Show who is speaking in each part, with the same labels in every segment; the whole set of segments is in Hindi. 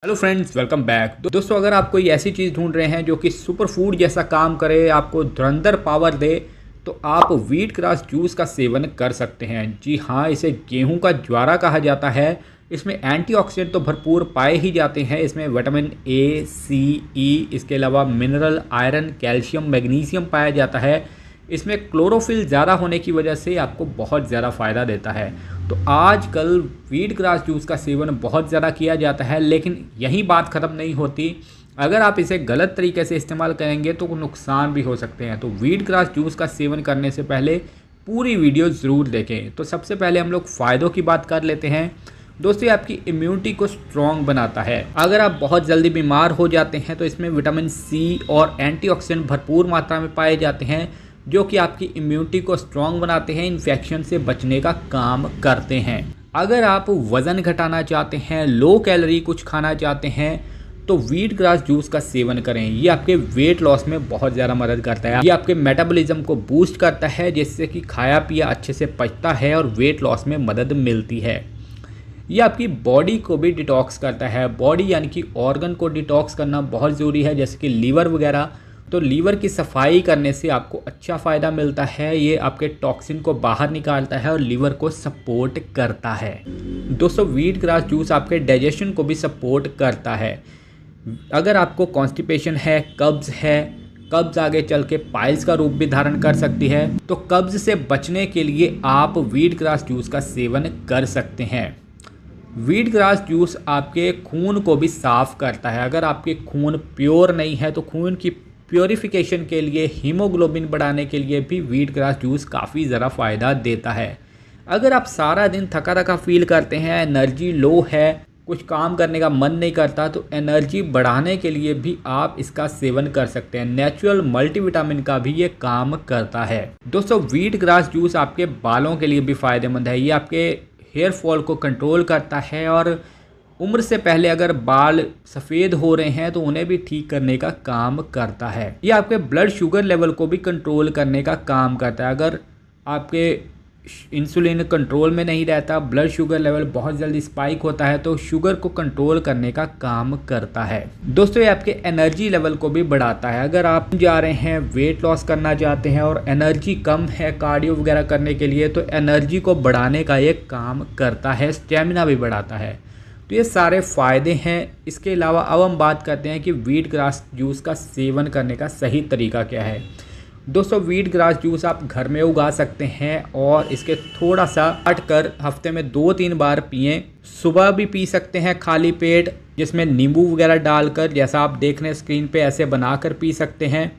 Speaker 1: Hello friends, welcome back. दोस्तों, अगर आप कोई ऐसी चीज़ ढूंढ रहे हैं जो कि सुपर फूड जैसा काम करे, आपको धुरंधर पावर दे, तो आप व्हीट ग्रास जूस का सेवन कर सकते हैं। जी हाँ, इसे गेहूं का ज्वारा कहा जाता है। इसमें एंटीऑक्सीडेंट तो भरपूर पाए ही जाते हैं। इसमें विटामिन ए, सी, ई, इसके अलावा मिनरल, आयरन, कैल्शियम, मैग्नीशियम पाया जाता है। इसमें क्लोरोफिल ज़्यादा होने की वजह से आपको बहुत ज़्यादा फ़ायदा देता है। तो आजकल व्हीट ग्रास जूस का सेवन बहुत ज़्यादा किया जाता है, लेकिन यही बात ख़त्म नहीं होती। अगर आप इसे गलत तरीके से इस्तेमाल करेंगे तो नुकसान भी हो सकते हैं। तो व्हीट ग्रास जूस का सेवन करने से पहले पूरी वीडियो ज़रूर देखें। तो सबसे पहले हम लोग फ़ायदों की बात कर लेते हैं। दोस्तों, ये आपकी इम्यूनिटी को स्ट्रॉन्ग बनाता है। अगर आप बहुत जल्दी बीमार हो जाते हैं तो इसमें विटामिन सी और एंटीऑक्सीडेंट भरपूर मात्रा में पाए जाते हैं, जो कि आपकी इम्यूनिटी को स्ट्रॉन्ग बनाते हैं, इन्फेक्शन से बचने का काम करते हैं। अगर आप वज़न घटाना चाहते हैं, लो कैलोरी कुछ खाना चाहते हैं, तो व्हीट ग्रास जूस का सेवन करें। ये आपके वेट लॉस में बहुत ज़्यादा मदद करता है। ये आपके मेटाबॉलिज्म को बूस्ट करता है, जिससे कि खाया पिया अच्छे से पचता है और वेट लॉस में मदद मिलती है। ये आपकी बॉडी को भी डिटॉक्स करता है। बॉडी यानी कि ऑर्गन को डिटॉक्स करना बहुत ज़रूरी है, जैसे कि लीवर वगैरह। तो लीवर की सफाई करने से आपको अच्छा फ़ायदा मिलता है। ये आपके टॉक्सिन को बाहर निकालता है और लीवर को सपोर्ट करता है। दोस्तों, व्हीट ग्रास जूस आपके डाइजेशन को भी सपोर्ट करता है। अगर आपको कॉन्स्टिपेशन है, कब्ज़ है, कब्ज़ आगे चल के पाइल्स का रूप भी धारण कर सकती है, तो कब्ज़ से बचने के लिए आप व्हीट ग्रास जूस का सेवन कर सकते हैं। व्हीट ग्रास जूस आपके खून को भी साफ़ करता है। अगर आपके खून प्योर नहीं है तो खून की प्योरिफिकेशन के लिए, हीमोग्लोबिन बढ़ाने के लिए भी व्हीट ग्रास जूस काफ़ी ज़रा फ़ायदा देता है। अगर आप सारा दिन थका थका फील करते हैं, एनर्जी लो है, कुछ काम करने का मन नहीं करता, तो एनर्जी बढ़ाने के लिए भी आप इसका सेवन कर सकते हैं। नेचुरल मल्टीविटामिन का भी ये काम करता है। दोस्तों, व्हीट ग्रास जूस आपके बालों के लिए भी फ़ायदेमंद है। ये आपके हेयर फॉल को कंट्रोल करता है और उम्र से पहले अगर बाल सफ़ेद हो रहे हैं तो उन्हें भी ठीक करने का काम करता है। ये आपके ब्लड शुगर लेवल को भी कंट्रोल करने का काम करता है। अगर आपके इंसुलिन कंट्रोल में नहीं रहता, ब्लड शुगर लेवल बहुत जल्दी स्पाइक होता है, तो शुगर को कंट्रोल करने का काम करता है। दोस्तों, ये आपके एनर्जी लेवल को भी बढ़ाता है। अगर आप जा रहे हैं, वेट लॉस करना चाहते हैं और एनर्जी कम है कार्डियो वगैरह करने के लिए, तो एनर्जी को बढ़ाने का ये काम करता है, स्टेमिना भी बढ़ाता है। तो ये सारे फ़ायदे हैं। इसके अलावा अब हम बात करते हैं कि व्हीट ग्रास जूस का सेवन करने का सही तरीका क्या है। दोस्तों, व्हीट ग्रास जूस आप घर में उगा सकते हैं और इसके थोड़ा सा काट कर हफ्ते में 2-3 बार पिएं। सुबह भी पी सकते हैं खाली पेट, जिसमें नींबू वगैरह डालकर, जैसा आप देख रहे हैं स्क्रीन पे, ऐसे बनाकर पी सकते हैं।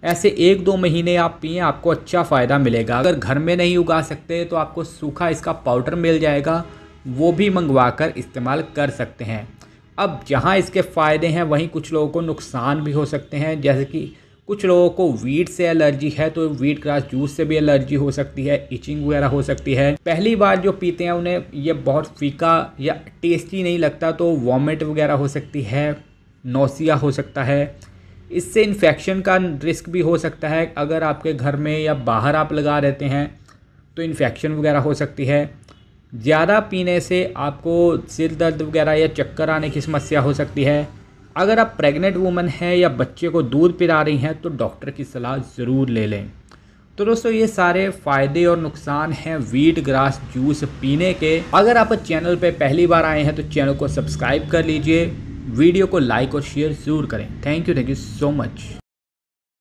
Speaker 1: ऐसे 1-2 महीने आप पिएं, आपको अच्छा फ़ायदा मिलेगा। अगर घर में नहीं उगा सकते तो आपको सूखा इसका पाउडर मिल जाएगा, वो भी मंगवा कर इस्तेमाल कर सकते हैं। अब जहाँ इसके फ़ायदे हैं वहीं कुछ लोगों को नुकसान भी हो सकते हैं। जैसे कि कुछ लोगों को व्हीट से एलर्जी है, तो व्हीट ग्रास जूस से भी एलर्जी हो सकती है, इचिंग वगैरह हो सकती है। पहली बार जो पीते हैं उन्हें ये बहुत फीका या टेस्टी नहीं लगता, तो वॉमिट वगैरह हो सकती है, नौसिया हो सकता है। इससे इन्फेक्शन का रिस्क भी हो सकता है। अगर आपके घर में या बाहर आप लगा रहते हैं तो इन्फेक्शन वगैरह हो सकती है। ज़्यादा पीने से आपको सिर दर्द वगैरह या चक्कर आने की समस्या हो सकती है। अगर आप प्रेग्नेंट वूमन हैं या बच्चे को दूध पिला रही हैं तो डॉक्टर की सलाह ज़रूर ले लें। तो दोस्तों, ये सारे फ़ायदे और नुकसान हैं व्हीट ग्रास जूस पीने के। अगर आप चैनल पे पहली बार आए हैं तो चैनल को सब्सक्राइब कर लीजिए, वीडियो को लाइक और शेयर ज़रूर करें। Thank you so much.